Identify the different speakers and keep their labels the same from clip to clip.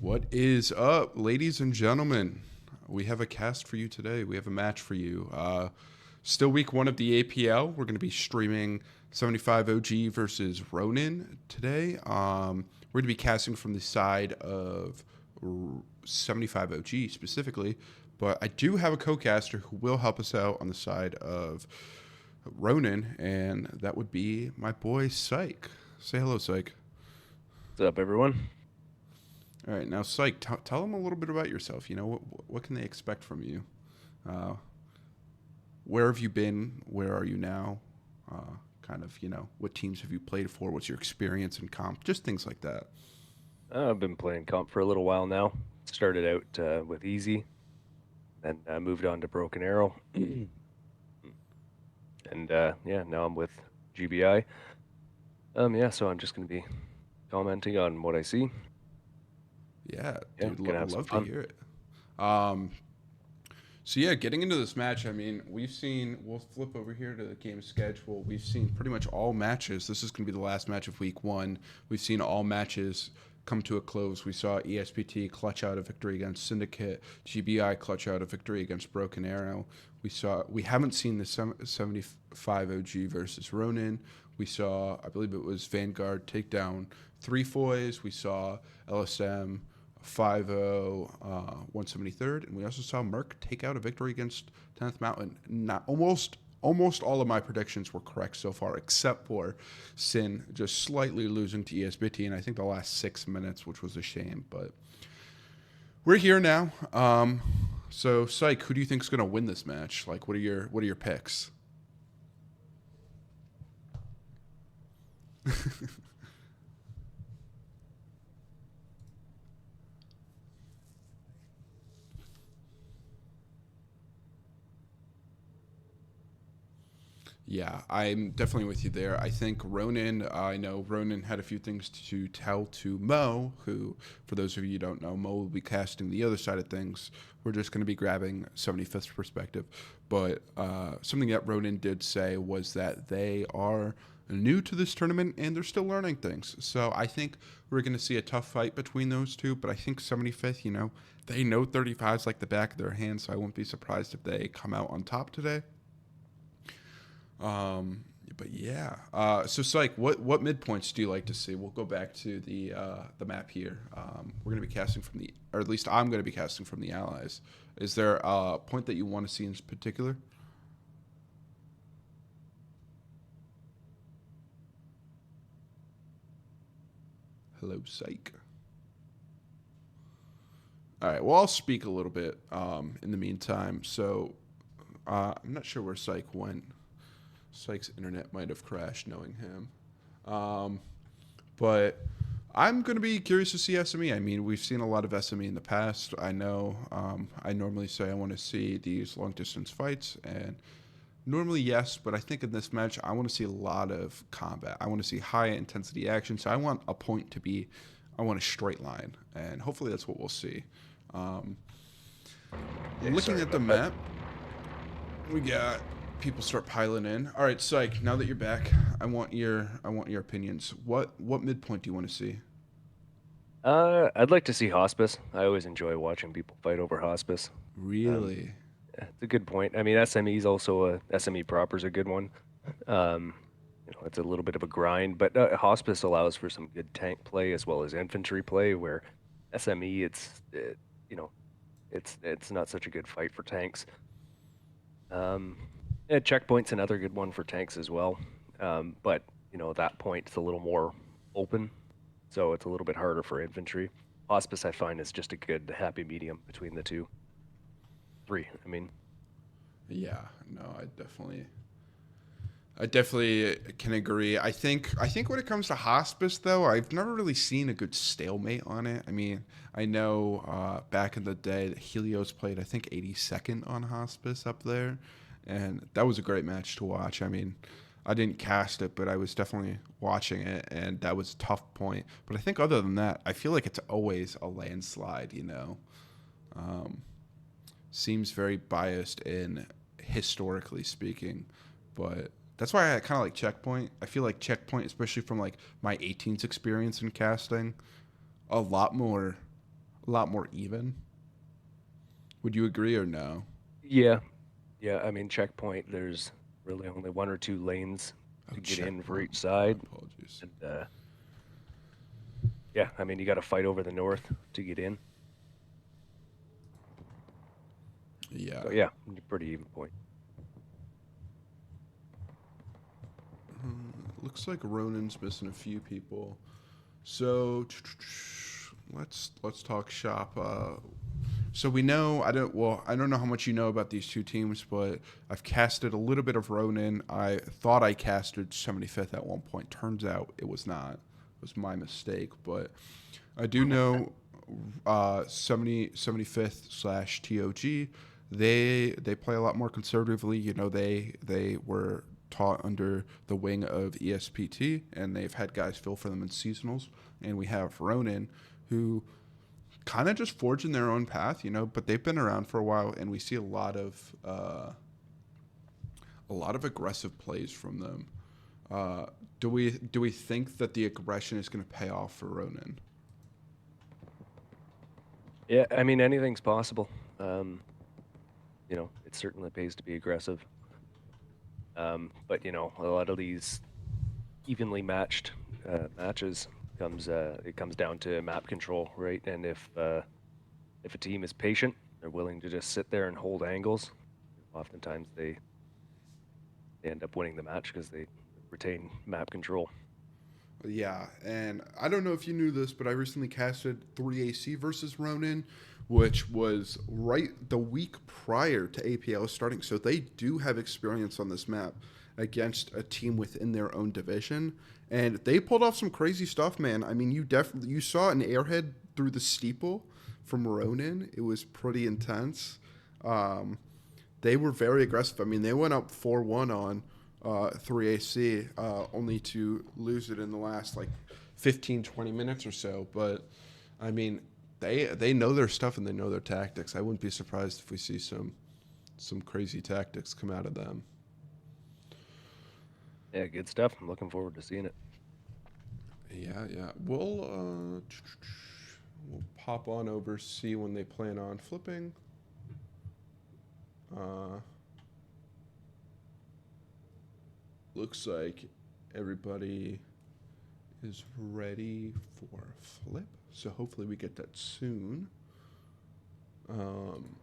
Speaker 1: What is up, ladies and gentlemen? We have a cast for you today. We have a match for you. Still week one of the APL. We're going to be streaming 75 OG versus Ronin today. We're going to be casting from the side of 75 OG specifically, but I do have a co-caster who will help us out on the side of Ronin, and that would be my boy Psych. Say hello, Psych.
Speaker 2: What's up, everyone?
Speaker 1: All right, now, Psych, tell them a little bit about yourself. You know, what can they expect from you? Uh, where have you been? Where are you now? What teams have you played for? What's your experience in comp? Just things like that.
Speaker 2: I've been playing comp for a little while now. Started out with Easy, then moved on to Broken Arrow, and yeah, now I'm with GBI. So I'm just gonna be commenting on what I see.
Speaker 1: Yeah,
Speaker 2: Yeah,
Speaker 1: dude,
Speaker 2: gonna have some
Speaker 1: love to
Speaker 2: fun.
Speaker 1: hear it. Um, so yeah, getting into this match, I mean, we'll flip over here to the game schedule. We've seen pretty much all matches. This is going to be the last match of week one. We've seen all matches come to a close. We saw ESPT clutch out a victory against Syndicate, GBI clutch out a victory against Broken Arrow. We haven't seen the 75 OG versus Ronin. We saw, I believe it was Vanguard take down 3 foys. We saw LSM 5-0, 173rd, and we also saw Merck take out a victory against 10th Mountain. Not almost all of my predictions were correct so far, except for Sin just slightly losing to ESBT, and I think the last 6 minutes, which was a shame. But we're here now. So Psych, who do you think is going to win this match? Like, what are your picks? Yeah, I'm definitely with you there. I think Ronin, I know Ronin had a few things to tell to Mo, who, for those of you who don't know, Mo will be casting the other side of things. We're just going to be grabbing 75th perspective. But something that Ronin did say was that they are new to this tournament and they're still learning things. So I think we're going to see a tough fight between those two. But I think 75th, they know 35's like the back of their hand, so I won't be surprised if they come out on top today. But yeah. So Psych, what midpoints do you like to see? We'll go back to the map here. We're gonna be casting from or at least I'm gonna be casting from the allies. Is there a point that you want to see in particular? Hello, Psych. All right. Well, I'll speak a little bit in the meantime. So I'm not sure where Psych went. Psych's internet might have crashed, knowing him. Um, but I'm going to be curious to see SME. I mean, we've seen a lot of SME in the past. I know I normally say I want to see these long distance fights, and normally yes, but I think in this match, I want to see a lot of combat. I want to see high intensity action. So I want a point to be, I want a straight line, and hopefully that's what we'll see. Um,
Speaker 2: Okay,
Speaker 1: Looking
Speaker 2: sorry
Speaker 1: at the
Speaker 2: about that.
Speaker 1: map, we got people start piling in. All right, Psych. Now that you're back, I want your opinions. What midpoint do you want to see?
Speaker 2: I'd like to see Hospice. I always enjoy watching people fight over Hospice. Um,
Speaker 1: Really?
Speaker 2: yeah, it's a good point. I mean, SME is also SME proper is a good one. Um, it's a little bit of a grind, but Hospice allows for some good tank play as well as infantry play. Where SME, you know, it's not such a good fight for tanks. Um, yeah, Checkpoint's another good one for tanks as well. But that point's a little more open, so it's a little bit harder for infantry. Hospice, I find, is just a good happy medium between the two. Three, I mean.
Speaker 1: Yeah. No, I definitely can agree. I think when it comes to hospice, though, I've never really seen a good stalemate on it. I mean, I know back in the day that Helios played, I think 82nd on hospice up there, and that was a great match to watch. I mean, I didn't cast it, but I was definitely watching it, and that was a tough point. But I think other than that, I feel like it's always a landslide. Um, Seems very biased in historically speaking, but that's why I kind of like Checkpoint. I feel like Checkpoint, especially from like my 18's experience in casting, a lot more a lot more even. Would you agree or no?
Speaker 2: Yeah, yeah. I mean, checkpoint. There's really only one or two lanes
Speaker 1: Oh,
Speaker 2: to get in for
Speaker 1: checkpoint.
Speaker 2: each
Speaker 1: My
Speaker 2: side,
Speaker 1: apologies.
Speaker 2: and yeah, I mean, you got to fight over the north to get in.
Speaker 1: Yeah.
Speaker 2: So yeah, pretty even point.
Speaker 1: Looks like Ronin's missing a few people. So let's talk shop. So we know I don't know how much you know about these two teams, but I've casted a little bit of Ronin. I thought I casted 75th at one point. Turns out it was not. It was my mistake, but I do know 75th slash TOG. They play a lot more conservatively. You know, they were taught under the wing of ESPT, and they've had guys fill for them in seasonals. And we have Ronin, who kind of just forging their own path, you know, but they've been around for a while, and we see a lot of aggressive plays from them. Uh, do we think that the aggression is going to pay off for Ronin?
Speaker 2: Yeah, I mean, anything's possible. It certainly pays to be aggressive. But a lot of these evenly matched matches comes down to map control, right? And if a team is patient, they're willing to just sit there and hold angles. Oftentimes they end up winning the match because they retain map control.
Speaker 1: Yeah, and I don't know if you knew this, but I recently casted 3AC versus Ronin, which was right the week prior to APL starting. So they do have experience on this map against a team within their own division, and they pulled off some crazy stuff, man. I mean, you saw an airhead through the steeple from Ronin. It was pretty intense. Um, they were very aggressive. I mean, they went up 4-1 on 3AC, only to lose it in the last like 15, 20 minutes or so. But I mean, they know their stuff and they know their tactics. I wouldn't be surprised if we see some crazy tactics come out of them.
Speaker 2: Yeah, good stuff. I'm looking forward to seeing it.
Speaker 1: Yeah, yeah. We'll pop on over, see when they plan on flipping. Uh, Looks like everybody is ready for flip. So hopefully we get that soon. Um,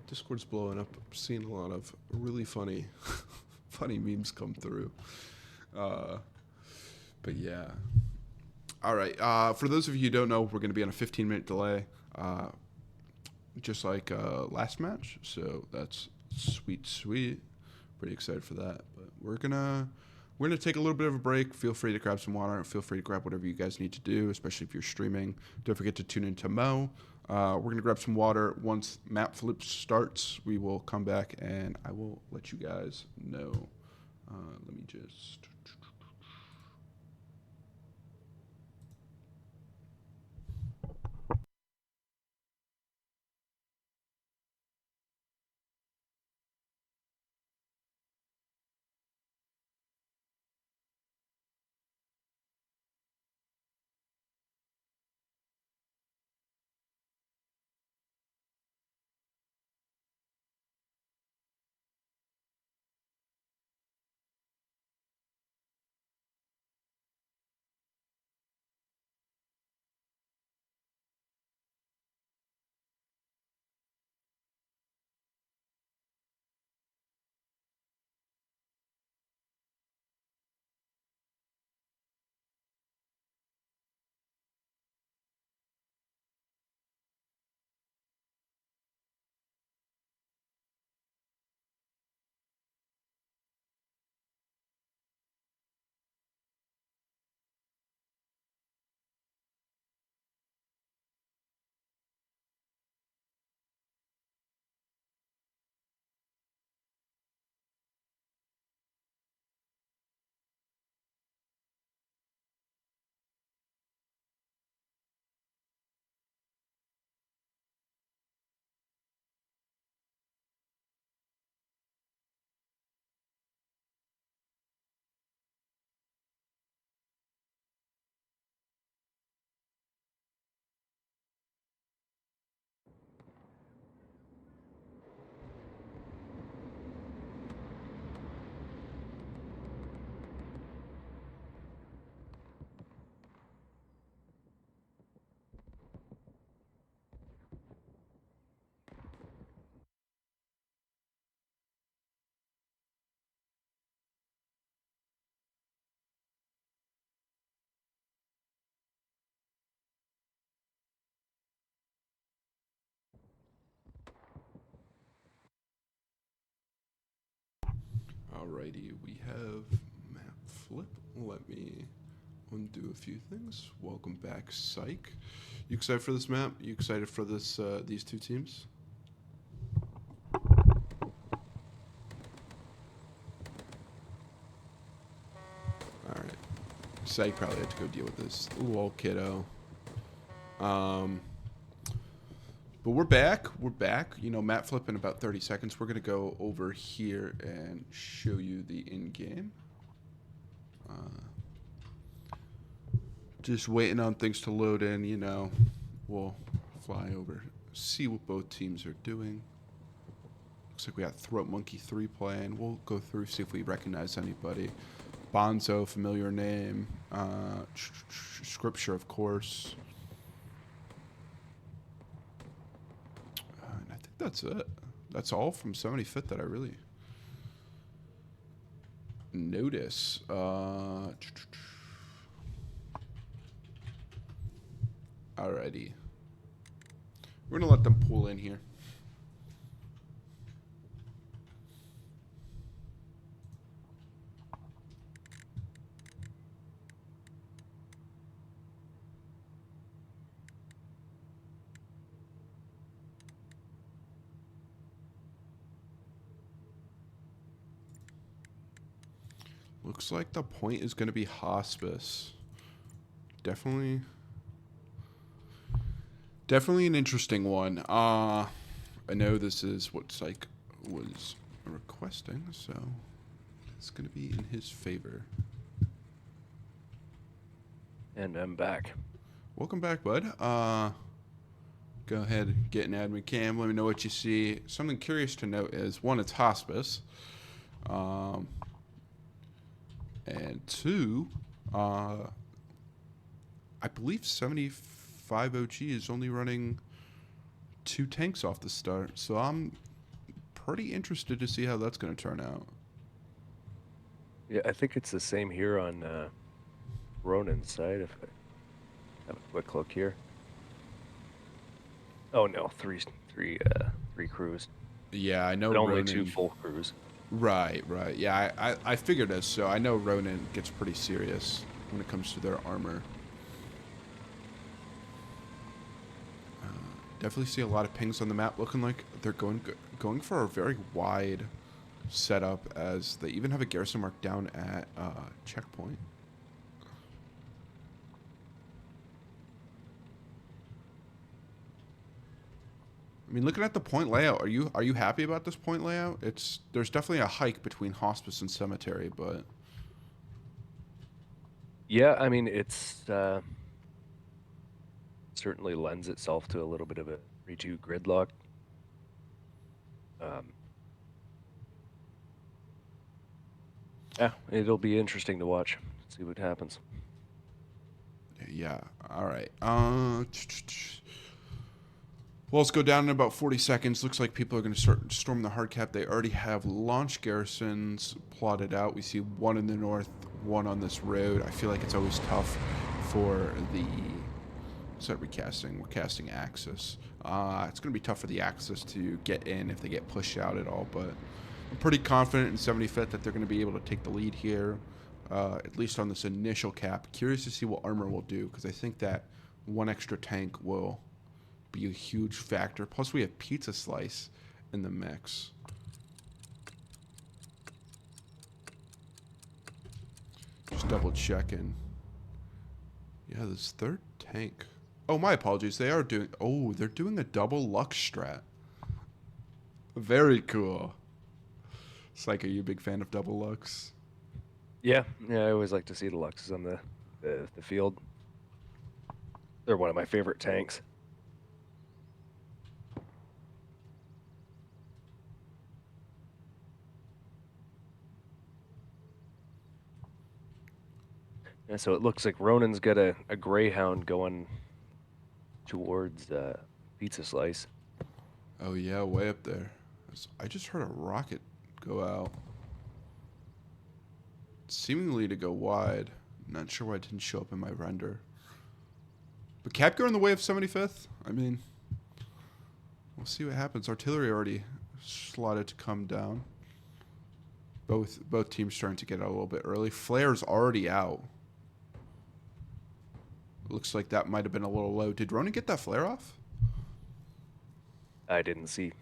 Speaker 1: Discord's blowing up. I'm seeing a lot of really funny, funny memes come through. Uh, but yeah. All right. For those of you who don't know, we're going to be on a 15-minute delay, just like last match. So that's sweet, sweet. Pretty excited for that. But we're gonna take a little bit of a break. Feel free to grab some water. Feel free to grab whatever you guys need to do, especially if you're streaming. Don't forget to tune into Mo. We're gonna grab some water. Once map flip starts, we will come back and I will let you guys know. Let me just Alrighty, we have map flip. Let me undo a few things. Welcome back, Psych. You excited for this map? You excited for this these two teams? Alright. Psych probably had to go deal with this little kiddo. But we're back. We're back. You know, map flip in about 30 seconds. We're going to go over here and show you the in-game. Just waiting on things to load in, you know. We'll fly over, see what both teams are doing. Looks like we got Throat Monkey 3 playing. We'll go through, see if we recognize anybody. Bonzo, familiar name. Scripture, of course. And I think that's it. That's all from 75th that I really notice. Alrighty. We're going to let them pull in here. Looks like the point is going to be Hospice. Definitely an interesting one. I know this is what Psych was requesting, so it's going to be in his favor.
Speaker 2: And I'm back.
Speaker 1: Welcome back, bud. Go ahead, get an admin cam. Let me know what you see. Something curious to note is, one, it's Hospice. And two, I believe 75 OG is only running 2 tanks off the start. So I'm pretty interested to see how that's going to turn out.
Speaker 2: Yeah, I think it's the same here on Ronin's side. If I have a quick look here. Oh no, three crews.
Speaker 1: Yeah, I know.
Speaker 2: But only
Speaker 1: Ronin,
Speaker 2: 2 full crews.
Speaker 1: Right. Yeah, I figured as so. I know Ronin gets pretty serious when it comes to their armor. Definitely see a lot of pings on the map, looking like they're going for a very wide setup, as they even have a garrison mark down at checkpoint. I mean, looking at the point layout, are you happy about this point layout? There's definitely a hike between Hospice and Cemetery, but
Speaker 2: Yeah, I mean it's certainly lends itself to a little bit of a 3-2 gridlock. Yeah, it'll be interesting to watch. See what happens.
Speaker 1: yeah. All right. Well, let's go down in about 40 seconds. Looks like people are going to start storming the hard cap. They already have launch garrisons plotted out. We see one in the north, one on this road. I feel like it's always tough for the... What's that recasting? We're casting Axis. It's going to be tough for the Axis to get in if they get pushed out at all, but I'm pretty confident in 75th that they're going to be able to take the lead here, at least on this initial cap. Curious to see what armor will do, because I think that one extra tank will be a huge factor. Plus, we have Pizza Slice in the mix. Just double checking. Yeah, this third tank. Oh, my apologies. They are doing... Oh, they're doing a double Lux strat. Very cool. Psych, are you a big fan of double Lux?
Speaker 2: Yeah, I always like to see the Luxes on the field. They're one of my favorite tanks. And so it looks like Ronin's got a Greyhound going towards Pizza Slice.
Speaker 1: Oh, yeah, way up there. I just heard a rocket go out. Seemingly to go wide. Not sure why it didn't show up in my render. But Capco in the way of 75th? I mean, we'll see what happens. Artillery already slotted to come down. Both teams trying to get out a little bit early. Flair's already out. Looks like that might have been a little low. Did Ronin get that flare off?
Speaker 2: I didn't see.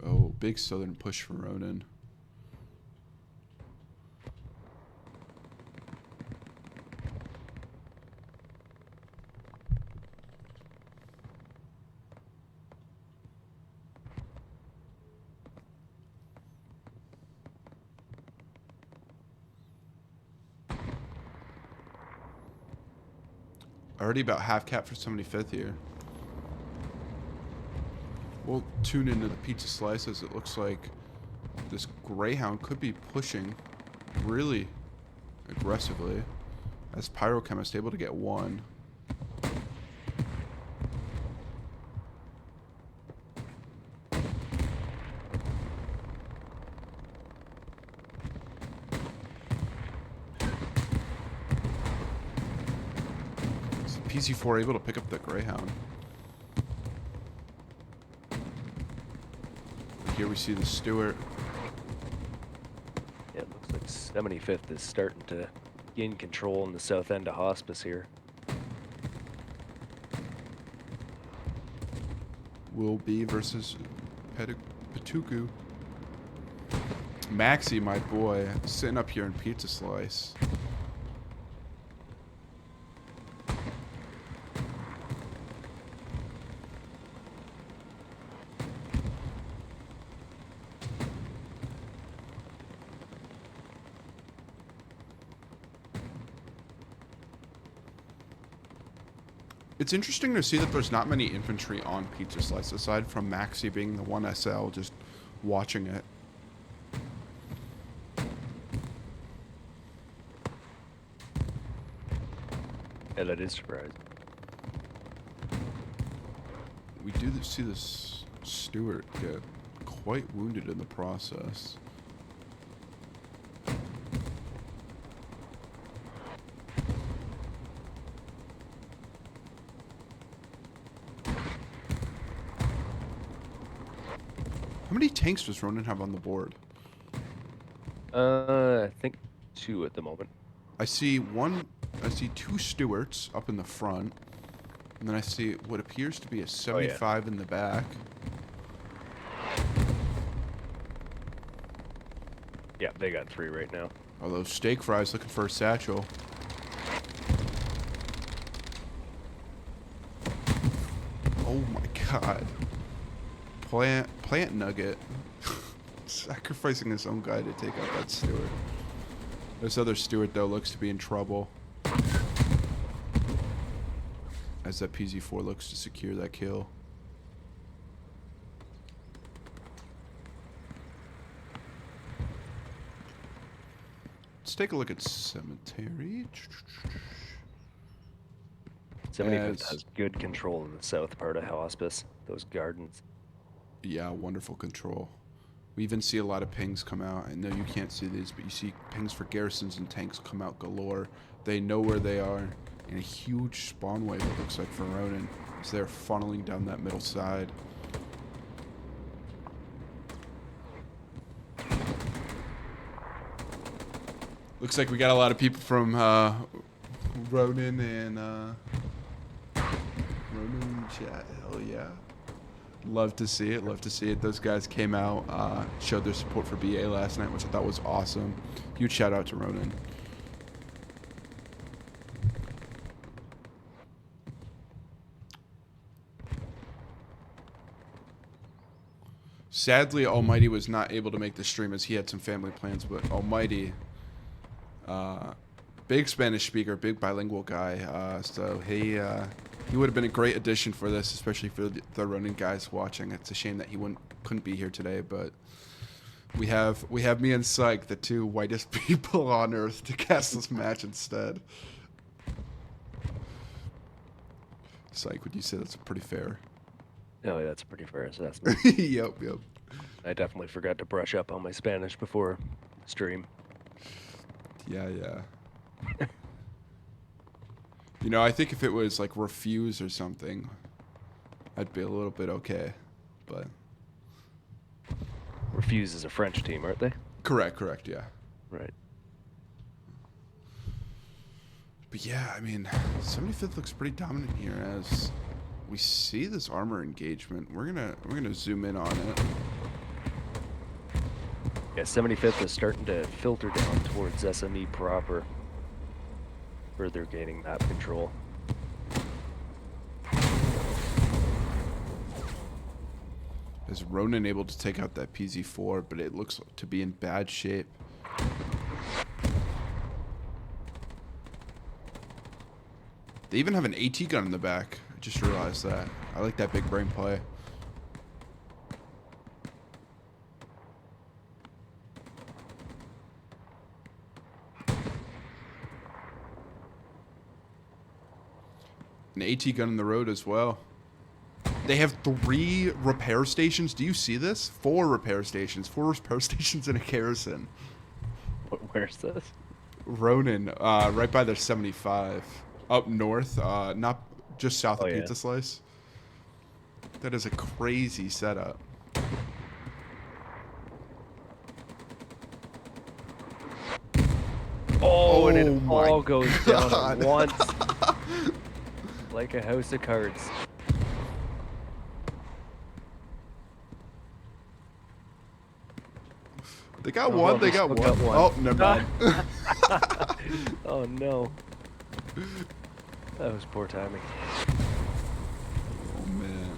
Speaker 1: Oh, big southern push for Ronin. Already about half cap for 75th here. We'll tune into the pizza slices. It looks like this Greyhound could be pushing really aggressively as Pyrochemist able to get one. PC4 able to pick up the Greyhound. Here we see the Stewart.
Speaker 2: Yeah, it looks like 75th is starting to gain control in the south end of Hospice here.
Speaker 1: Will be versus Patuku. Maxi, my boy, sitting up here in Pizza Slice. It's interesting to see that there's not many infantry on Pizza Slice, aside from Maxi being the one SL just watching it.
Speaker 2: Yeah, that is surprising.
Speaker 1: We do see this Stewart get quite wounded in the process. How many tanks does Ronin have on the board?
Speaker 2: I think 2 at the moment.
Speaker 1: I see two Stewarts up in the front, and then I see what appears to be a 75 in the back.
Speaker 2: Yeah, they got 3 right now.
Speaker 1: Oh, those steak fries looking for a satchel. Oh my god. Plant Nugget. Sacrificing his own guy to take out that Stewart. This other Stewart, though, looks to be in trouble. As that PZ4 looks to secure that kill. Let's take a look at Cemetery.
Speaker 2: 75th has good control in the south part of Hospice. Those gardens.
Speaker 1: Yeah, wonderful control. We even see a lot of pings come out. I know you can't see these, but you see pings for garrisons and tanks come out galore. They know where they are. And a huge spawn wave, it looks like, for Ronin, as they're funneling down that middle side. Looks like we got a lot of people from Ronin and Ronin chat. Hell yeah. Love to see it. Love to see it. Those guys came out, showed their support for BA last night, which I thought was awesome. Huge shout out to Ronin. Sadly, Almighty was not able to make the stream as he had some family plans, but Almighty, big Spanish speaker, big bilingual guy, so he would have been a great addition for this, especially for the Ronin guys watching. It's a shame that he couldn't be here today, but we have me and Syke, the two whitest people on Earth, to cast this match instead. Syke, would you say that's pretty fair?
Speaker 2: Oh, yeah, that's a pretty fair assessment.
Speaker 1: Yep.
Speaker 2: I definitely forgot to brush up on my Spanish before stream.
Speaker 1: Yeah. You know, I think if it was like refuse or something, I'd be a little bit okay. But
Speaker 2: Refuse is a French team, aren't they?
Speaker 1: correct, yeah.
Speaker 2: Right.
Speaker 1: But yeah, I mean, 75th looks pretty dominant here as we see this armor engagement. We're gonna zoom in on it.
Speaker 2: Yeah, 75th is starting to filter down towards SME proper, further gaining map control.
Speaker 1: Is Ronin able to take out that PZ4, but it looks to be in bad shape. They even have an AT gun in the back. I just realized that. I like that big brain play. An AT gun in the road as well. They have 3 repair stations. Do you see this? 4 repair stations. 4 repair stations in a garrison.
Speaker 2: Where's this?
Speaker 1: Ronin, right by their 75. Up north, not just south of Pizza Slice. That is a crazy setup.
Speaker 2: Oh, and it all goes down at once. Like a house of cards.
Speaker 1: They got one. They got one. Oh, never mind.
Speaker 2: Oh no. That was poor timing.
Speaker 1: Oh man.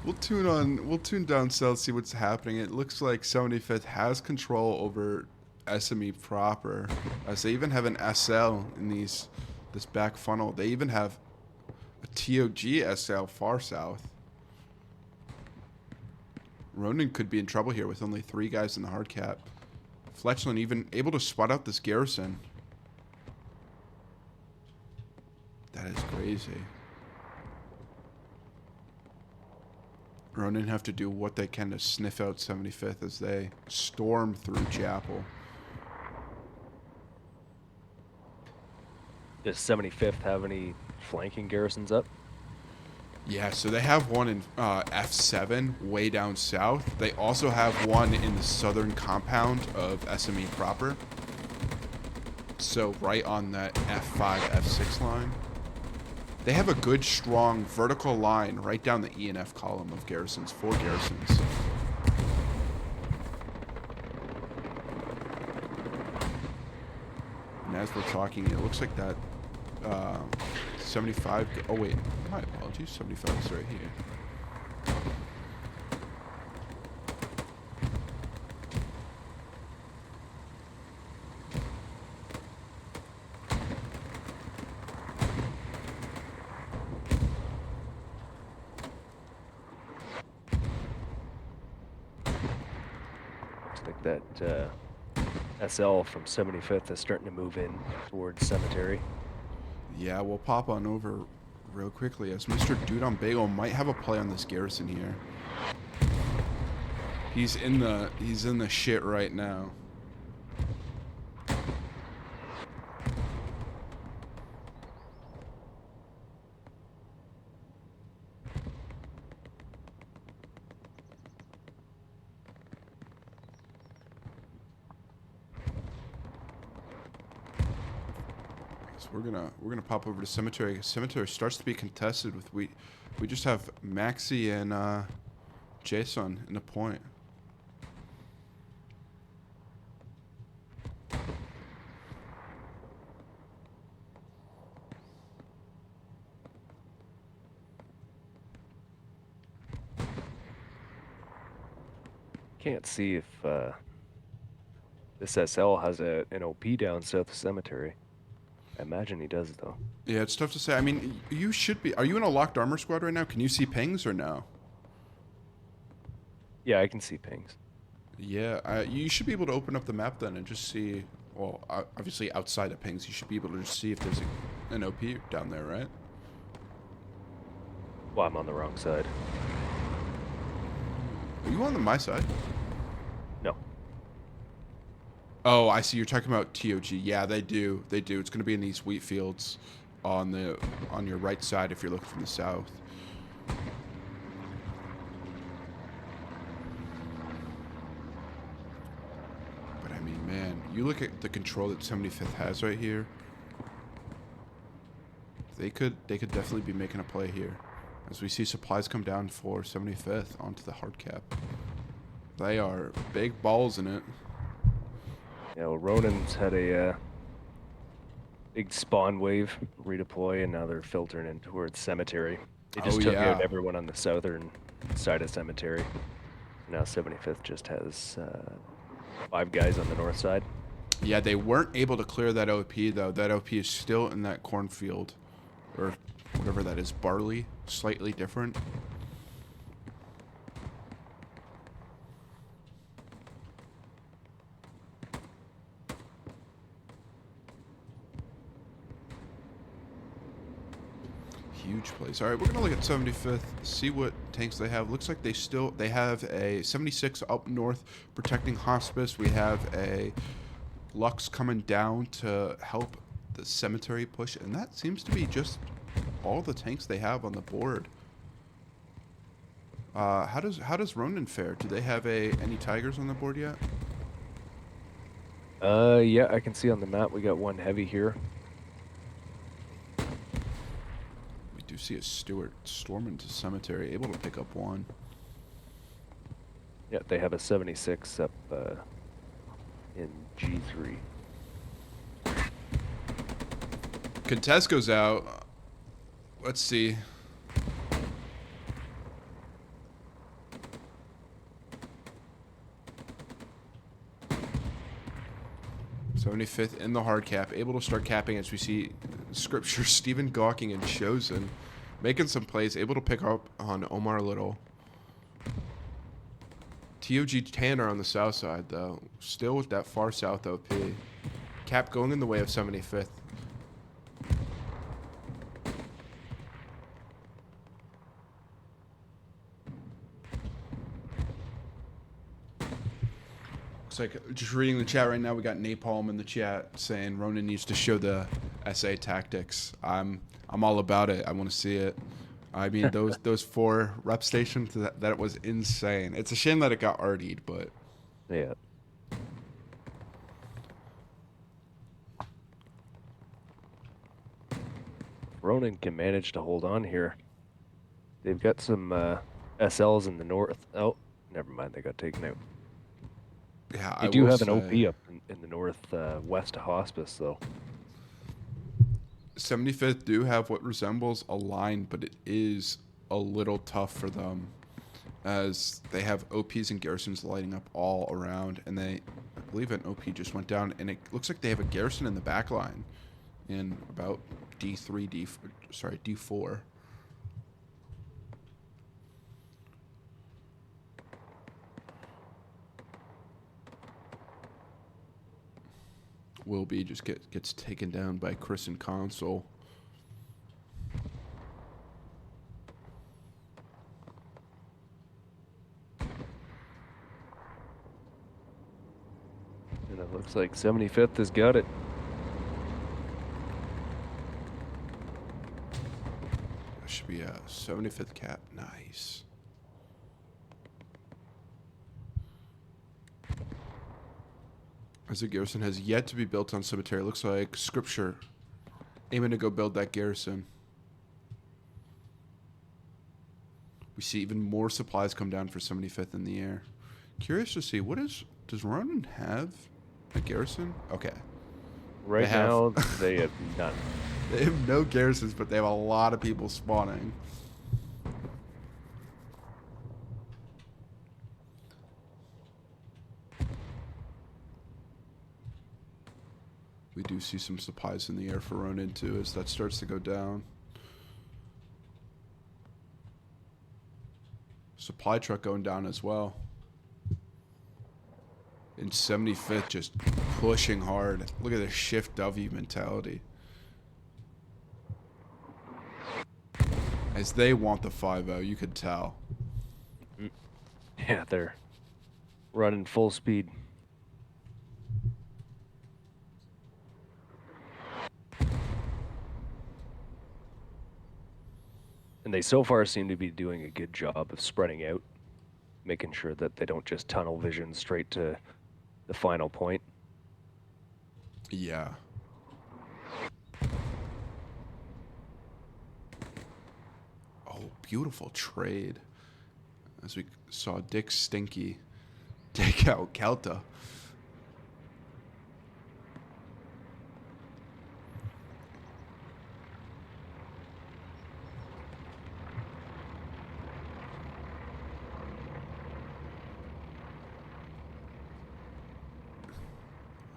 Speaker 1: We'll tune down south, see what's happening. It looks like 75th has control over SME proper, as they even have an SL in this back funnel. They even have a TOG SL far south. Ronin could be in trouble here with only 3 guys in the hard cap. Fletchland even able to spot out this garrison. That is crazy. Ronin have to do what they can to sniff out 75th as they storm through Chapel.
Speaker 2: Does 75th have any flanking garrisons up?
Speaker 1: Yeah, so they have one in F7 way down south. They also have one in the southern compound of SME proper. So right on that F5, F6 line. They have a good, strong vertical line right down the E and F column of garrisons, 4 garrisons. And as we're talking, it looks like that 75, oh wait, my apologies, 75 is right here.
Speaker 2: Looks like that SL from 75th is starting to move in towards Cemetery.
Speaker 1: Yeah, we'll pop on over real quickly as Mr. Dude on Bagel might have a play on this garrison here. He's in the shit right now. So we're gonna pop over to Cemetery. Cemetery starts to be contested with we just have Maxi and Jason in the point.
Speaker 2: Can't see if this SL has an OP down south of Cemetery. I imagine he does, though.
Speaker 1: Yeah, it's tough to say. I mean, you should be. Are you in a locked armor squad right now? Can you see pings or no?
Speaker 2: Yeah, I can see pings.
Speaker 1: Yeah, you should be able to open up the map then and just see. Well, obviously outside of pings, you should be able to just see if there's an OP down there, right?
Speaker 2: Well, I'm on the wrong side.
Speaker 1: Are you on my side?
Speaker 2: No.
Speaker 1: Oh, I see. You're talking about TOG. Yeah, they do. They do. It's going to be in these wheat fields on your right side if you're looking from the south. But I mean, man, you look at the control that 75th has right here. They could definitely be making a play here, as we see supplies come down for 75th onto the hard cap. They are big balls in it.
Speaker 2: Yeah, well, Ronin's had a big spawn wave redeploy, and now they're filtering in towards Cemetery. They just took out everyone on the southern side of Cemetery. Now 75th just has 5 guys on the north side.
Speaker 1: Yeah, they weren't able to clear that OP, though. That OP is still in that cornfield, or whatever that is, barley, slightly different. Huge place. All right, we're gonna look at 75th, see what tanks they have. Looks like they have a 76 up north protecting hospice. We have a Lux coming down to help the cemetery push, and that seems to be just all the tanks they have on the board. How does Ronin fare? Do they have any Tigers on the board yet?
Speaker 2: Yeah, I can see on the map we got 1 heavy here.
Speaker 1: We do see a Stewart storming to cemetery, able to pick up 1.
Speaker 2: Yeah, they have a 76 up in G3.
Speaker 1: Contest goes out. Let's see. '75th in the hard cap, able to start capping as we see Scripture, Stephen Gawking, and Chosen making some plays, able to pick up on Omar Little. TOG Tanner on the south side, though, still with that far south OP. Cap going in the way of 75th. Looks like, just reading the chat right now, we got Napalm in the chat saying Ronin needs to show the SA tactics. I'm all about it. I want to see it. I mean, those 4 rep stations, that was insane. It's a shame that it got RD'd, but
Speaker 2: yeah. Ronin can manage to hold on here. They've got some SLs in the north. Oh, never mind. They got taken out.
Speaker 1: yeah,
Speaker 2: They do have an OP up in the north west of Hospice, though.
Speaker 1: 75th do have what resembles a line, but it is a little tough for them, as they have OPs and garrisons lighting up all around, and I believe an OP just went down, and it looks like they have a garrison in the back line in about D4. Will be just gets taken down by Chris and Console.
Speaker 2: And it looks like 75th has got it.
Speaker 1: That should be a 75th cap. Nice. As a garrison has yet to be built on cemetery. Looks like Scripture aiming to go build that garrison. We see even more supplies come down for 75th in the air. Curious to see, does Ronin have a garrison? Okay.
Speaker 2: Right now, they have none.
Speaker 1: They have no garrisons, but they have a lot of people spawning. We do see some supplies in the air for Ronin too, as that starts to go down. Supply truck going down as well. And 75th just pushing hard. Look at the shift W mentality. As they want the 5-0, you could tell.
Speaker 2: Yeah, they're running full speed. And they so far seem to be doing a good job of spreading out, making sure that they don't just tunnel vision straight to the final point.
Speaker 1: Yeah. Oh, beautiful trade. As we saw Dick Stinky take out Kelta.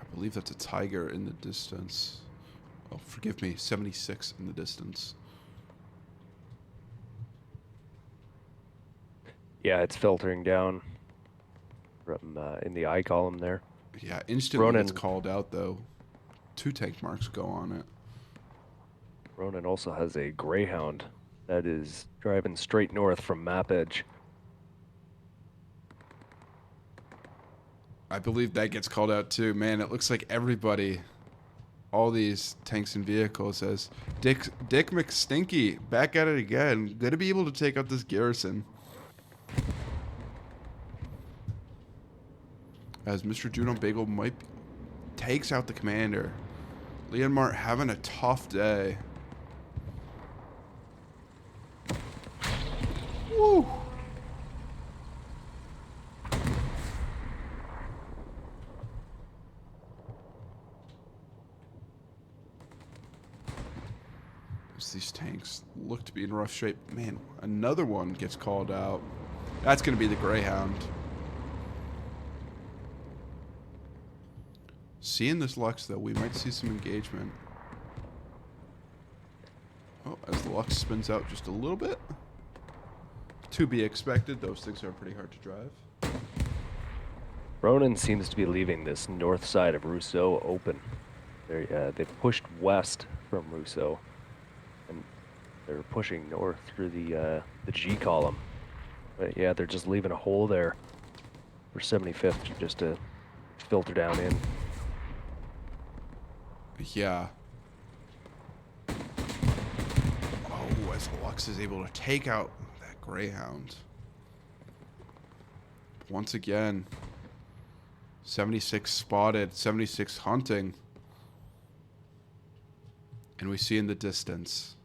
Speaker 1: I believe that's a tiger in the distance. Oh, forgive me, 76 in the distance.
Speaker 2: Yeah, it's filtering down from in the eye column there.
Speaker 1: Yeah, instantly gets
Speaker 2: Ronin
Speaker 1: called out, though. 2 tank marks go on it.
Speaker 2: Ronin also has a Greyhound that is driving straight north from map edge.
Speaker 1: I believe that gets called out, too. Man, it looks like everybody, all these tanks and vehicles, as Dick McStinky back at it again. Gonna be able to take out this garrison. As Mr. Juno Bagel takes out the commander. Leon Mart having a tough day. Woo! As these tanks look to be in rough shape. Man, another one gets called out. That's going to be the Greyhound. Seeing this Lux, though, we might see some engagement. Oh, as the Lux spins out just a little bit. To be expected. Those things are pretty hard to drive.
Speaker 2: Ronin seems to be leaving this north side of Rousseau open. They've pushed west from Rousseau, and they're pushing north through the G column. But yeah, they're just leaving a hole there for 75th just to filter down in.
Speaker 1: Yeah. Oh, as Lux is able to take out that Greyhound. Once again, 76 spotted, 76 hunting. And we see in the distance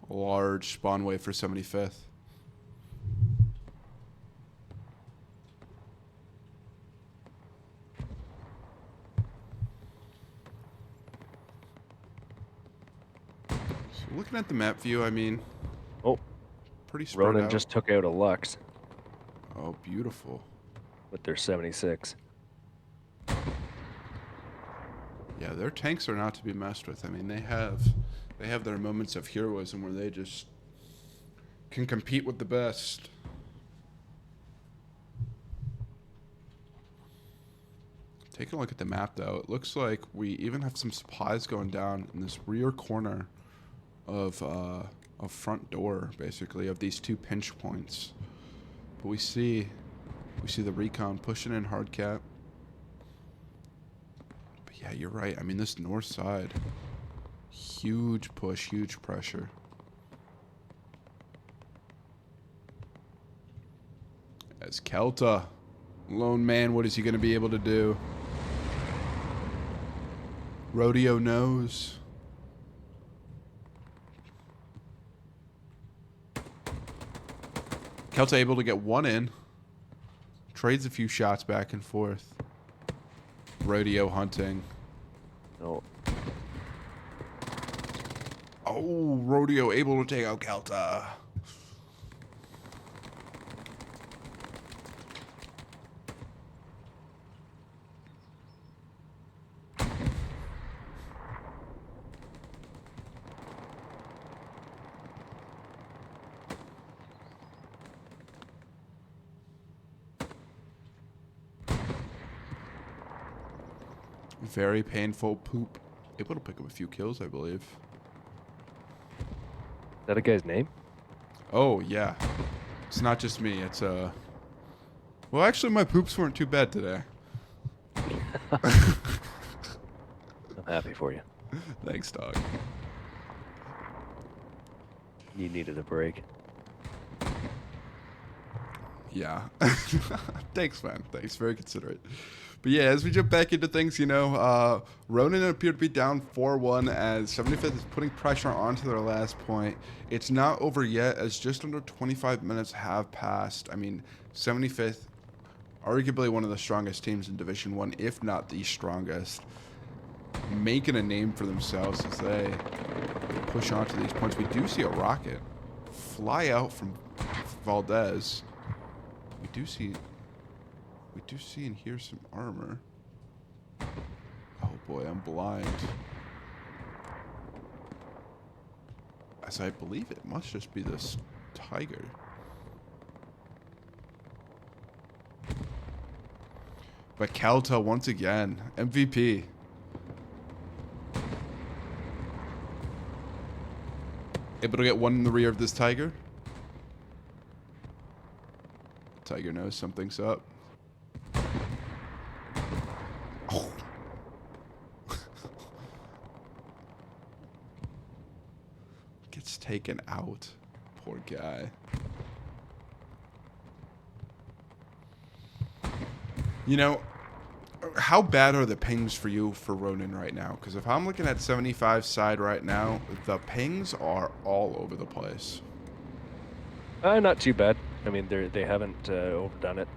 Speaker 1: a large spawn wave for 75th. So looking at the map view, I mean,
Speaker 2: Oh,
Speaker 1: pretty spread
Speaker 2: Ronin
Speaker 1: out.
Speaker 2: just took out a Lux
Speaker 1: Oh, beautiful.
Speaker 2: with their 76.
Speaker 1: Yeah, their tanks are not to be messed with. I mean, they have their moments of heroism where they just can compete with the best. Taking a look at the map, though, it looks like we even have some supplies going down in this rear corner of a front door, basically, of these 2 pinch points. But we see the recon pushing in hard cap. But yeah, you're right. I mean, this north side, huge push, huge pressure. As Kelta, lone man, what is he going to be able to do? Rodeo knows. Kelta able to get one in. Trades a few shots back and forth. Rodeo hunting.
Speaker 2: No,
Speaker 1: Oh, Rodeo able to take out Kelta. Very painful poop. Able to pick up a few kills, I believe.
Speaker 2: is that a guy's name?
Speaker 1: Oh, yeah. It's not just me. It's, well, actually, my poops weren't too bad today.
Speaker 2: I'm happy for you.
Speaker 1: Thanks, dog.
Speaker 2: You needed a break.
Speaker 1: Yeah. Thanks, man. Thanks. Very considerate. But yeah, as we jump back into things, Ronin appeared to be down 4-1 as 75th is putting pressure onto their last point. It's not over yet as just under 25 minutes have passed. I mean, 75th, arguably one of the strongest teams in Division 1, if not the strongest, making a name for themselves as they push on to these points. We do see a rocket fly out from Valdez. We do see and hear some armor. Oh boy, I'm blind. As I believe it must just be this tiger. But Calta once again, MVP. Able to get one in the rear of this tiger. Tiger knows something's up. Oh. Gets taken out. Poor guy. You know, how bad are the pings for you for Ronin right now? Because if I'm looking at 75 side right now, the pings are all over the place.
Speaker 2: Not too bad. I mean, they haven't overdone it.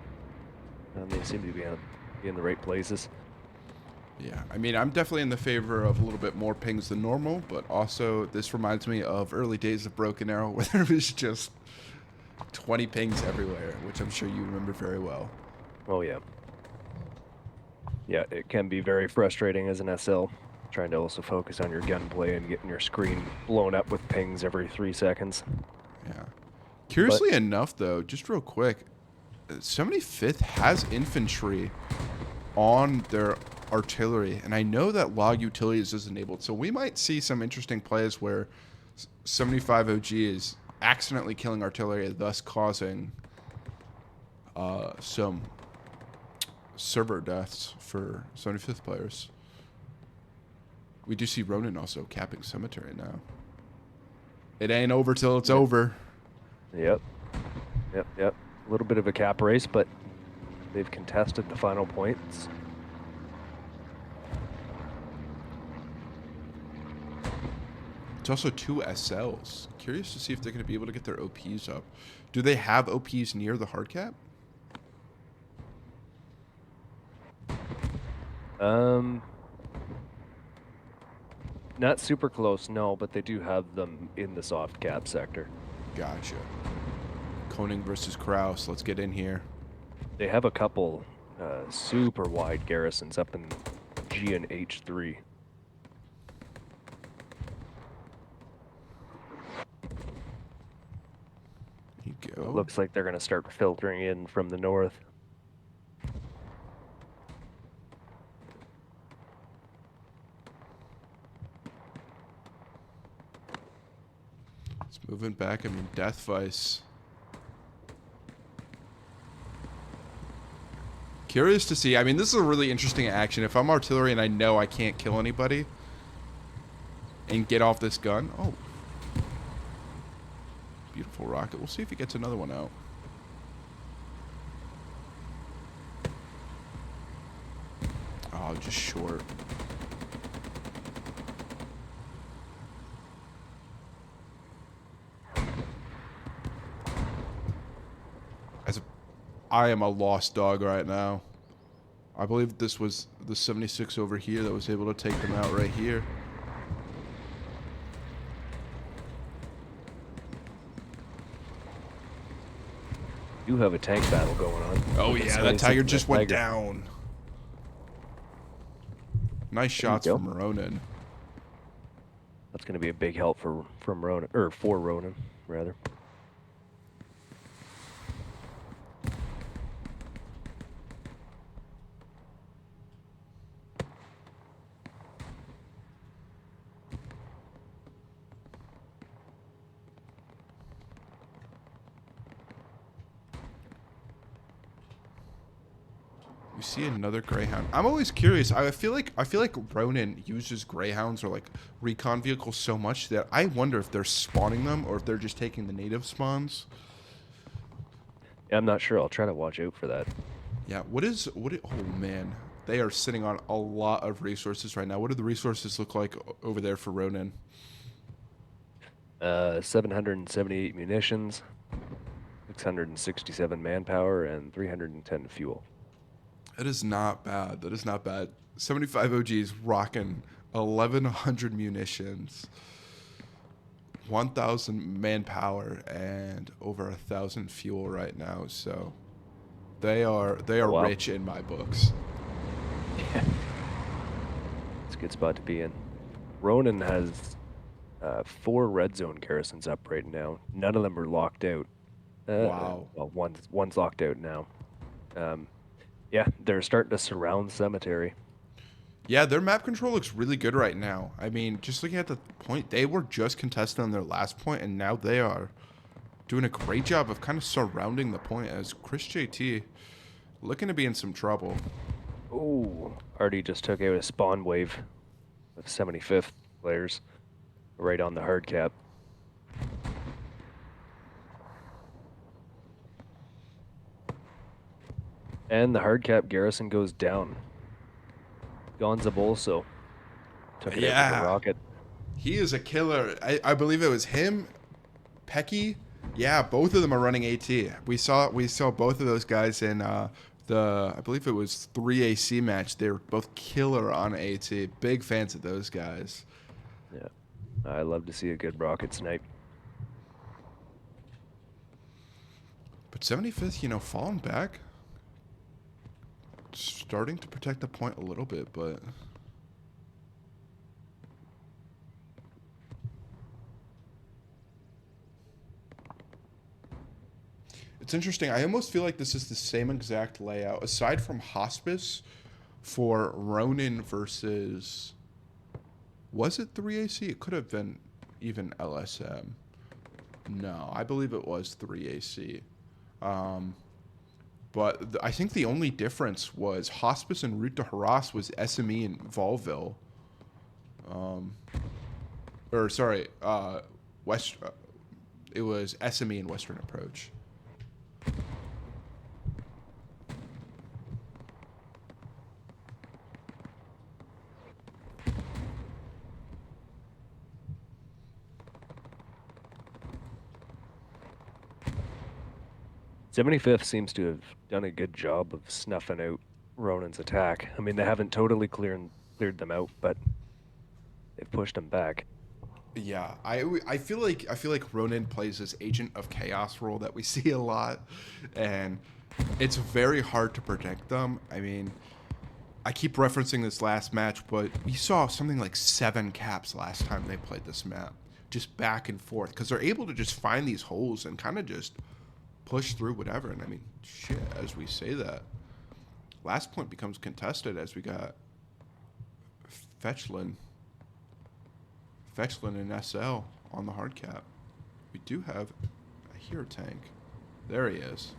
Speaker 2: They seem to be in the right places.
Speaker 1: Yeah, I mean, I'm definitely in the favor of a little bit more pings than normal, but also this reminds me of early days of Broken Arrow where there was just 20 pings everywhere, which I'm sure you remember very well.
Speaker 2: Oh, yeah. Yeah, it can be very frustrating as an SL, trying to also focus on your gunplay and getting your screen blown up with pings every 3 seconds.
Speaker 1: Yeah. Curiously enough, though, just real quick, 75th has infantry on their artillery, and I know that log utilities is enabled, so we might see some interesting plays where 75 OG is accidentally killing artillery, thus causing some server deaths for 75th players. We do see Ronin also capping cemetery now. It ain't over till it's over.
Speaker 2: Yep. A little bit of a cap race, but they've contested the final points.
Speaker 1: It's also 2 SLs. Curious to see if they're going to be able to get their OPs up. Do they have OPs near the hard cap?
Speaker 2: Not super close, no, but they do have them in the soft cap sector.
Speaker 1: Gotcha. Koning versus Kraus. Let's get in here.
Speaker 2: They have a couple super wide garrisons up in G and H3.
Speaker 1: Here you go.
Speaker 2: It looks like they're going to start filtering in from the north.
Speaker 1: It's moving back. I mean, Death Vice. Curious to see. I mean, this is a really interesting action. If I'm artillery and I know I can't kill anybody and get off this gun. Oh. Beautiful rocket. We'll see if he gets another one out. Oh, just short. I am a lost dog right now. I believe this was the 76 over here that was able to take them out right here.
Speaker 2: You have a tank battle going on.
Speaker 1: Oh yeah, that tiger just went down. Nice shots from Ronin.
Speaker 2: That's going to be a big help for Ronin, or for Ronin, rather.
Speaker 1: We see another Greyhound. I'm always curious. I feel like Ronin uses Greyhounds or like recon vehicles so much that I wonder if they're spawning them or if they're just taking the native spawns.
Speaker 2: Yeah, I'm not sure. I'll try to watch out for that.
Speaker 1: Yeah. Oh man, they are sitting on a lot of resources right now. What do the resources look like over there for Ronin?
Speaker 2: 778 munitions, 667 manpower, and 310 fuel.
Speaker 1: That is not bad. That is not bad. 75 OGs rocking 1,100 munitions, 1,000 manpower, and over 1,000 fuel right now. So they are
Speaker 2: Oh, wow.
Speaker 1: rich in my books.
Speaker 2: It's a good spot to be in. Ronin has 4 red zone garrisons up right now. None of them are locked out.
Speaker 1: Wow.
Speaker 2: Well, one's locked out now. Um, yeah, they're starting to surround cemetery.
Speaker 1: Yeah, their map control looks really good right now. I mean, just looking at the point, they were just contested on their last point, and now they are doing a great job of kind of surrounding the point as Chris JT looking to be in some trouble.
Speaker 2: Ooh, already just took out a spawn wave of 75th players right on the hard cap. And the hard cap garrison goes down. Gonza Bolso took it out with a
Speaker 1: Yeah,
Speaker 2: rocket.
Speaker 1: he is a killer. I believe it was him, Pecky. Yeah, both of them are running AT. We saw both of those guys in I believe it was 3AC match. They were both killer on AT. Big fans of those guys.
Speaker 2: Yeah, I love to see a good rocket snipe.
Speaker 1: But 75th, falling back, starting to protect the point a little bit, but it's interesting. I almost feel like this is the same exact layout, aside from Hospice, for Ronin versus. Was it 3AC? It could have been even LSM. No, I believe it was 3AC. But I think the only difference was Hospice and Route to Harass was SME in Volville. Or sorry, West. It was SME in Western Approach.
Speaker 2: 75th seems to have done a good job of snuffing out Ronin's attack. I mean, they haven't totally cleared them out, but they've pushed them back.
Speaker 1: Yeah, I feel like Ronin plays this agent of chaos role that we see a lot, and it's very hard to protect them. I mean, I keep referencing this last match, but we saw something like 7 caps last time they played this map, just back and forth, because they're able to just find these holes and kind of just push through whatever. And I mean, shit, as we say that, last point becomes contested as we got Fetchlin. Fetchlin and SL on the hard cap. We do have a hero tank. There he is.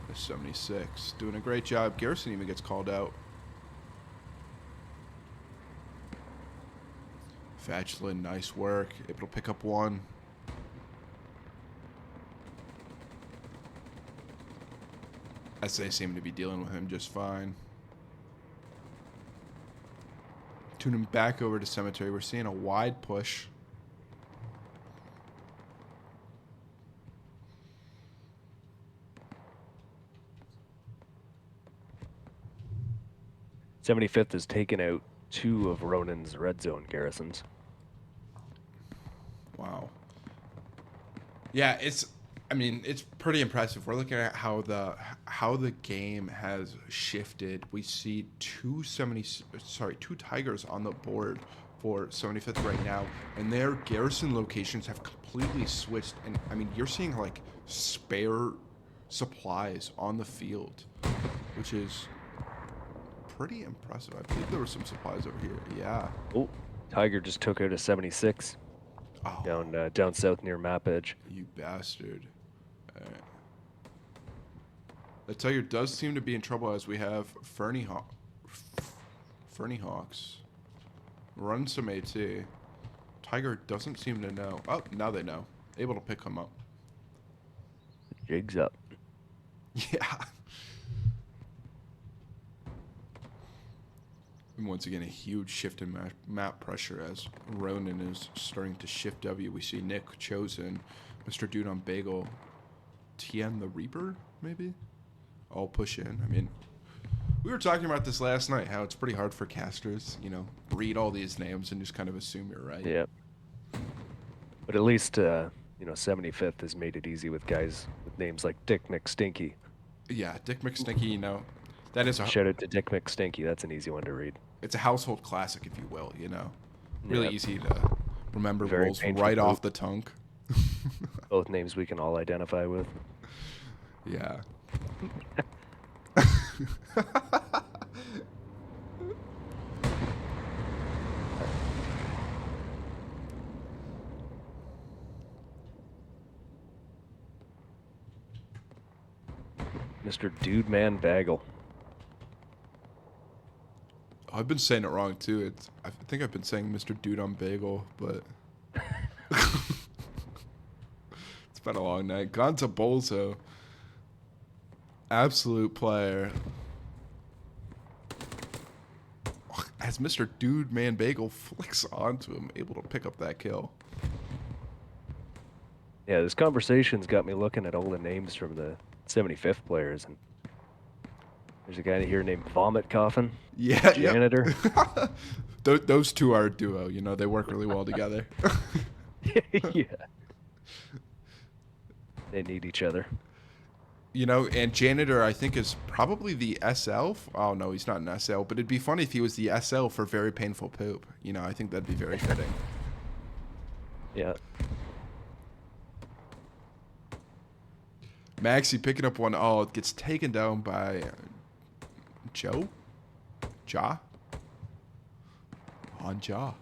Speaker 1: The 76. Doing a great job. Garrison even gets called out. Fetchlin, nice work. Able to pick up one. As they seem to be dealing with him just fine. Tune him back over to Cemetery. We're seeing a wide push.
Speaker 2: '75th has taken out 2 of Ronin's red zone garrisons.
Speaker 1: Wow. Yeah, it's pretty impressive. We're looking at how the game has shifted. We see two Tigers on the board for 75th right now, and their garrison locations have completely switched. And I mean, you're seeing like spare supplies on the field, which is pretty impressive. I believe there were some supplies over here. Yeah.
Speaker 2: Oh, Tiger just took out a 76
Speaker 1: Oh,
Speaker 2: down south near map edge.
Speaker 1: you bastard. The Tiger does seem to be in trouble as we have Fernie Hawks. Run some AT. Tiger doesn't seem to know. Oh, now they know. Able to pick him up.
Speaker 2: Jig's up.
Speaker 1: Yeah. And once again, a huge shift in map pressure as Ronin is starting to shift W. We see Nick chosen, Mr. Dude on Bagel, Tien the Reaper, maybe? All push in. I mean, we were talking about this last night, how it's pretty hard for casters, you know, read all these names and just kind of assume you're right.
Speaker 2: Yeah. But at least, you know, 75th has made it easy with guys with names like Dick McStinky.
Speaker 1: Yeah, Dick McStinky, you know, that is a...
Speaker 2: Shout out to Dick McStinky. That's an easy one to read.
Speaker 1: It's a household classic, if you will, you know. Really
Speaker 2: Yep.
Speaker 1: easy to remember,
Speaker 2: Very
Speaker 1: rolls
Speaker 2: painful
Speaker 1: right
Speaker 2: boot.
Speaker 1: off the tongue.
Speaker 2: Both names we can all identify with.
Speaker 1: Yeah.
Speaker 2: Mr. Dude Man Bagel.
Speaker 1: I've been saying it wrong too. I think I've been saying Mr. Dude on Bagel, but it's been a long night. Gonza Bolzo, absolute player. As Mr. Dude Man Bagel flicks onto him, able to pick up that kill.
Speaker 2: Yeah, this conversation's got me looking at all the names from the 75th players, and there's a guy here named Vomit Coffin.
Speaker 1: Yeah,
Speaker 2: Janitor.
Speaker 1: Those two are a duo. You know, they work really well together.
Speaker 2: Yeah. They need each other.
Speaker 1: You know, and Janitor, I think, is probably the SL. Oh, no, he's not an SL, but it'd be funny if he was the SL for Very Painful Poop. You know, I think that'd be very fitting.
Speaker 2: Yeah.
Speaker 1: Maxi picking up one. Oh, it gets taken down by Joe? Ja? On Ja.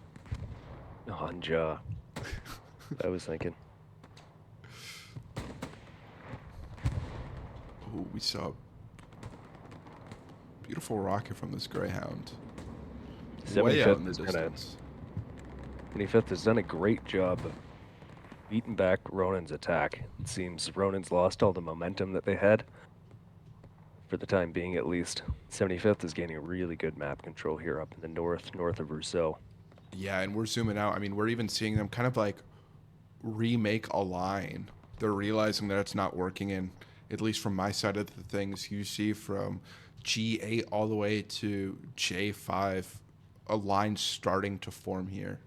Speaker 2: On jaw. I was thinking.
Speaker 1: Oh, we saw a beautiful rocket from this Greyhound. Way out in the
Speaker 2: 75th is gonna,
Speaker 1: distance.
Speaker 2: 25th has done a great job of beating back Ronin's attack. It seems Ronin's lost all the momentum that they had. For the time being, at least. 75th is gaining really good map control here up in the north of Rousseau.
Speaker 1: Yeah, and we're zooming out. I mean, we're even seeing them kind of like remake a line. They're realizing that it's not working, and at least from my side of the things, you see from G8 all the way to J5, a line starting to form here.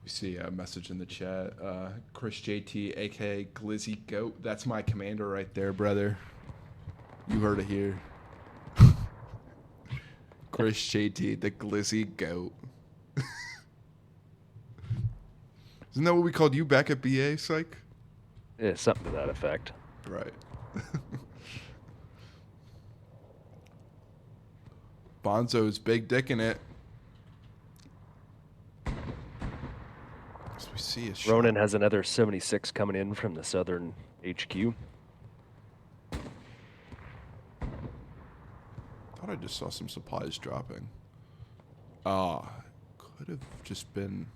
Speaker 1: We see a message in the chat. Chris JT, aka Glizzy Goat. That's my commander right there, brother. You heard it here. Chris JT, the Glizzy Goat. Isn't that what we called you back at BA, Psych?
Speaker 2: Yeah, something to that effect.
Speaker 1: Right. Bonzo's big dick in it. So we see a shot.
Speaker 2: Ronin has another 76 coming in from the southern HQ.
Speaker 1: Thought I just saw some supplies dropping. Ah, could have just been...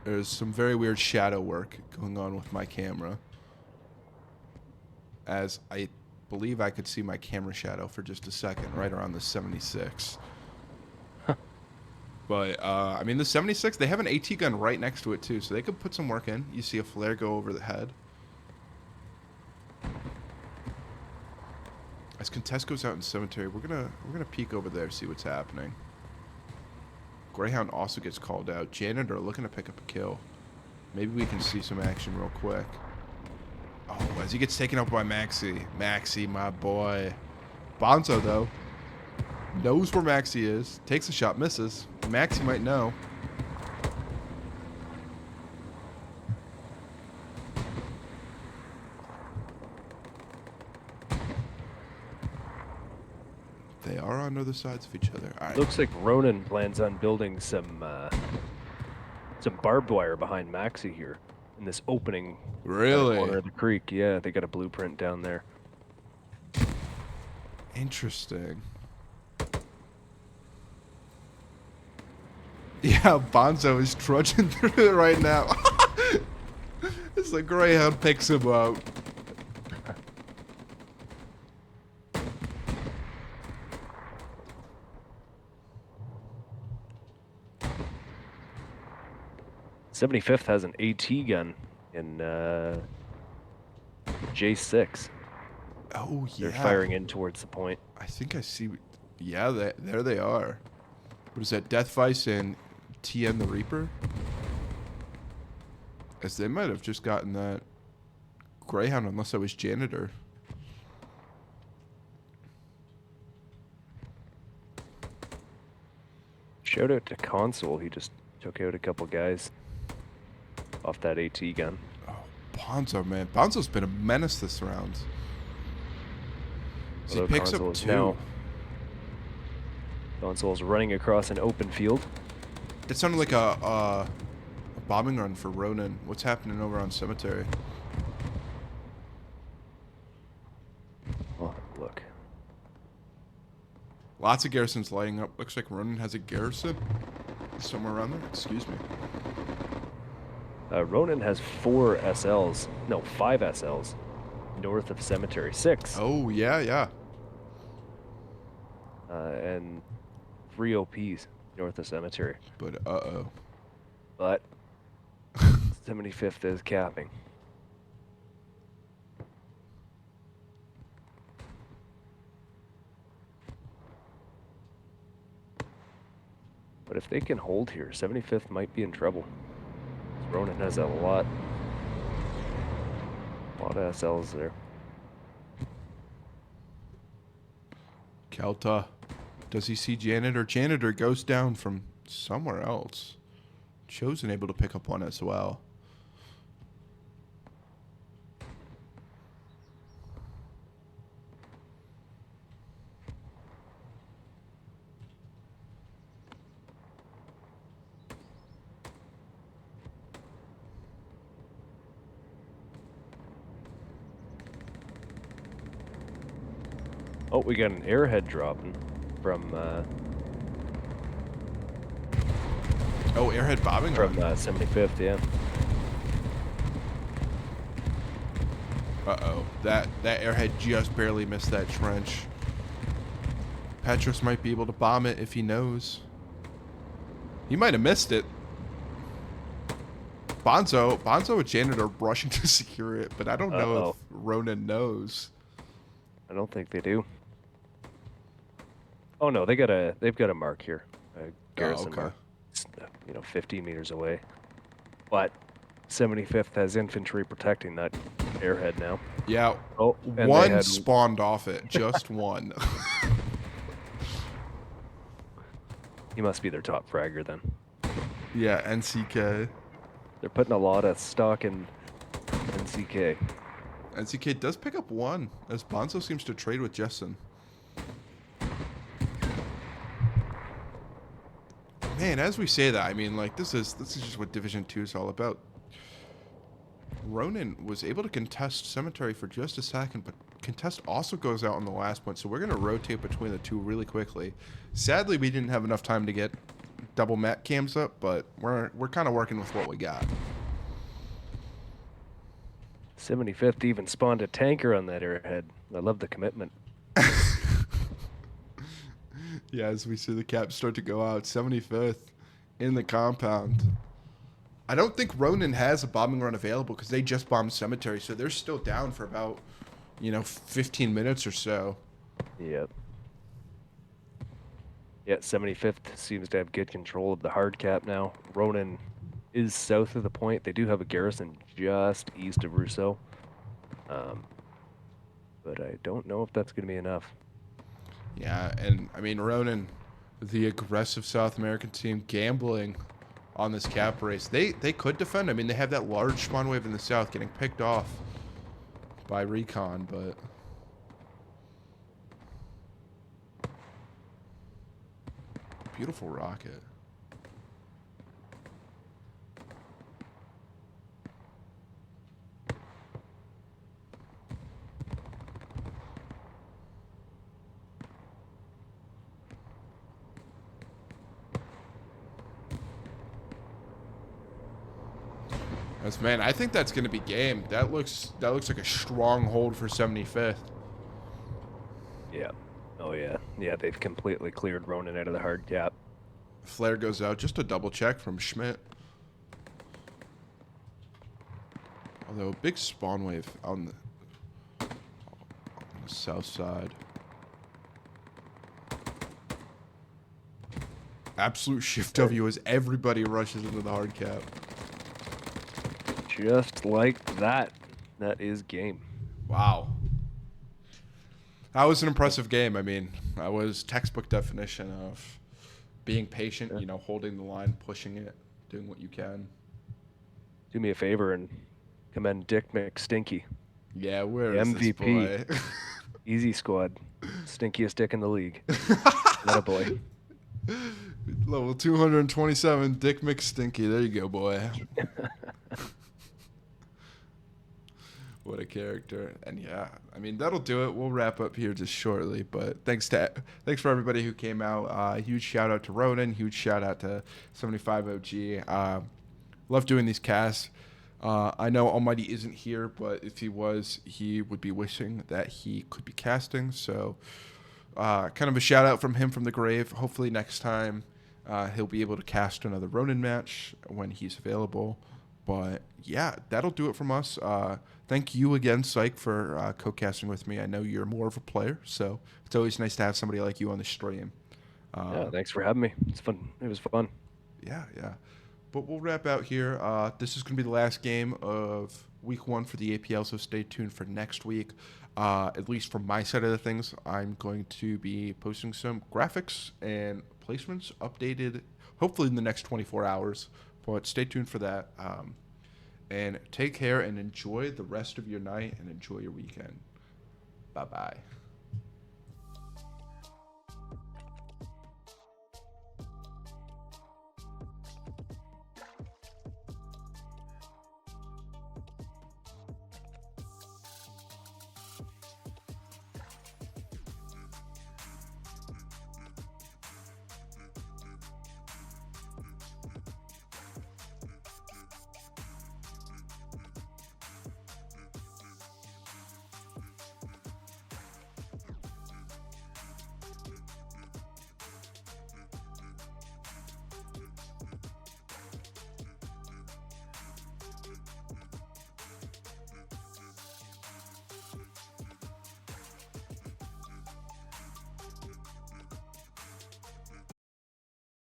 Speaker 1: There's some very weird shadow work going on with my camera. As I believe I could see my camera shadow for just a second, right around the 76. But, I mean, the 76, they have an AT gun right next to it, too, so they could put some work in. You see a flare go over the head. As Contest goes out in cemetery, we're gonna peek over there, see what's happening. Greyhound also gets called out. Janitor looking to pick up a kill. Maybe we can see some action real quick. Oh, as he gets taken out by Maxi. Maxi, my boy. Bonzo, though, knows where Maxi is. Takes a shot, misses. Maxi might know. They are on other sides of each other. All right.
Speaker 2: Looks like Ronin plans on building some some barbed wire behind Maxi here in this opening
Speaker 1: Really
Speaker 2: corner of the creek. Yeah, they got a blueprint down there.
Speaker 1: interesting. Yeah, Bonzo is trudging through it right now. It's like Greyhound picks him up.
Speaker 2: '75th has an AT gun in J6.
Speaker 1: Oh, yeah.
Speaker 2: They're firing in towards the point.
Speaker 1: I think I see. Yeah, there they are. What is that? Death Vice and TN the Reaper? As they might have just gotten that Greyhound, unless I was Janitor.
Speaker 2: Shout out to Console. He just took out a couple guys off that AT gun.
Speaker 1: Oh, Bonzo, man. Bonzo's been a menace this round. So he picks up two.
Speaker 2: Now, Console's running across an open field.
Speaker 1: It sounded like a bombing run for Ronin. What's happening over on Cemetery?
Speaker 2: Oh, look.
Speaker 1: Lots of garrisons lighting up. Looks like Ronin has a garrison somewhere around there. Excuse me.
Speaker 2: Ronin has 4 SLs. No, 5 SLs north of Cemetery. 6.
Speaker 1: Oh, yeah.
Speaker 2: And 3 OPs north of Cemetery.
Speaker 1: But, uh-oh.
Speaker 2: But 75th is capping. But if they can hold here, 75th might be in trouble. Ronin has a lot of SLs there.
Speaker 1: Kelta. Does he see Janitor? Janitor goes down from somewhere else. Chosen able to pick up one as well.
Speaker 2: Oh, we got an airhead dropping from
Speaker 1: Oh, airhead bombing
Speaker 2: from
Speaker 1: run.
Speaker 2: 75th, yeah.
Speaker 1: Uh-oh. That airhead just barely missed that trench. Petros might be able to bomb it if he knows. He might have missed it. Bonzo and Janitor are rushing to secure it, but I don't know if Ronin knows.
Speaker 2: I don't think they do. Oh no, they've got a mark here, a garrison mark. It's, 15 meters away. But 75th has infantry protecting that airhead now.
Speaker 1: Yeah.
Speaker 2: Oh,
Speaker 1: one spawned off it, just one.
Speaker 2: He must be their top fragger then.
Speaker 1: Yeah, NCK.
Speaker 2: They're putting a lot of stock in NCK.
Speaker 1: NCK does pick up one, as Bonzo seems to trade with Jessen. Man, as we say that, I mean, like, this is just what Division 2 is all about. Ronin was able to contest Cemetery for just a second, but contest also goes out on the last point, so we're going to rotate between the two really quickly. Sadly, we didn't have enough time to get double mat cams up, but we're kind of working with what we got.
Speaker 2: 75th even spawned a tanker on that airhead. I love the commitment.
Speaker 1: Yeah, as we see the caps start to go out, 75th in the compound. I don't think Ronin has a bombing run available because they just bombed Cemetery, so they're still down for about, 15 minutes or so.
Speaker 2: Yep. Yeah, 75th seems to have good control of the hard cap now. Ronin is south of the point. They do have a garrison just east of Rousseau. But I don't know if that's going to be enough.
Speaker 1: Yeah, and I mean, Ronin, the aggressive South American team, gambling on this cap race. They could defend. I mean, they have that large spawn wave in the south getting picked off by Recon, but... Beautiful rocket. That's, man, I think that's going to be game. That looks like a strong hold for 75th.
Speaker 2: Yeah. Oh yeah. Yeah, they've completely cleared Ronin out of the hard cap.
Speaker 1: Flare goes out. Just a double check from Schmidt. Although, big spawn wave on the south side. Absolute shift W as everybody rushes into the hard cap.
Speaker 2: Just like that. That is game.
Speaker 1: Wow. That was an impressive game. I mean, that was textbook definition of being patient,
Speaker 2: Yeah.
Speaker 1: you know, holding the line, pushing it, doing what you can.
Speaker 2: Do me a favor and commend Dick McStinky,
Speaker 1: Yeah,
Speaker 2: the
Speaker 1: where is this
Speaker 2: MVP.
Speaker 1: boy?
Speaker 2: Easy squad. Stinkiest dick in the league. Atta boy.
Speaker 1: Level 227, Dick McStinky. There you go, boy. What a character. And yeah, I mean, that'll do it. We'll wrap up here just shortly. But thanks for everybody who came out. Huge shout out to Ronin. Huge shout out to 75 OG. Love doing these casts. I know Almighty isn't here, but if he was, he would be wishing that he could be casting. So kind of a shout out from him from the grave. Hopefully next time he'll be able to cast another Ronin match when he's available. But yeah, that'll do it from us. Thank you again, Psych, for co-casting with me. I know you're more of a player, so it's always nice to have somebody like you on the stream.
Speaker 2: Yeah, thanks for having me. It's fun. It was fun.
Speaker 1: Yeah, yeah. But we'll wrap out here. This is going to be the last game of week 1 for the APL, so stay tuned for next week. At least from my side of the things, I'm going to be posting some graphics and placements updated, hopefully in the next 24 hours. But stay tuned for that. And take care and enjoy the rest of your night and enjoy your weekend. Bye-bye.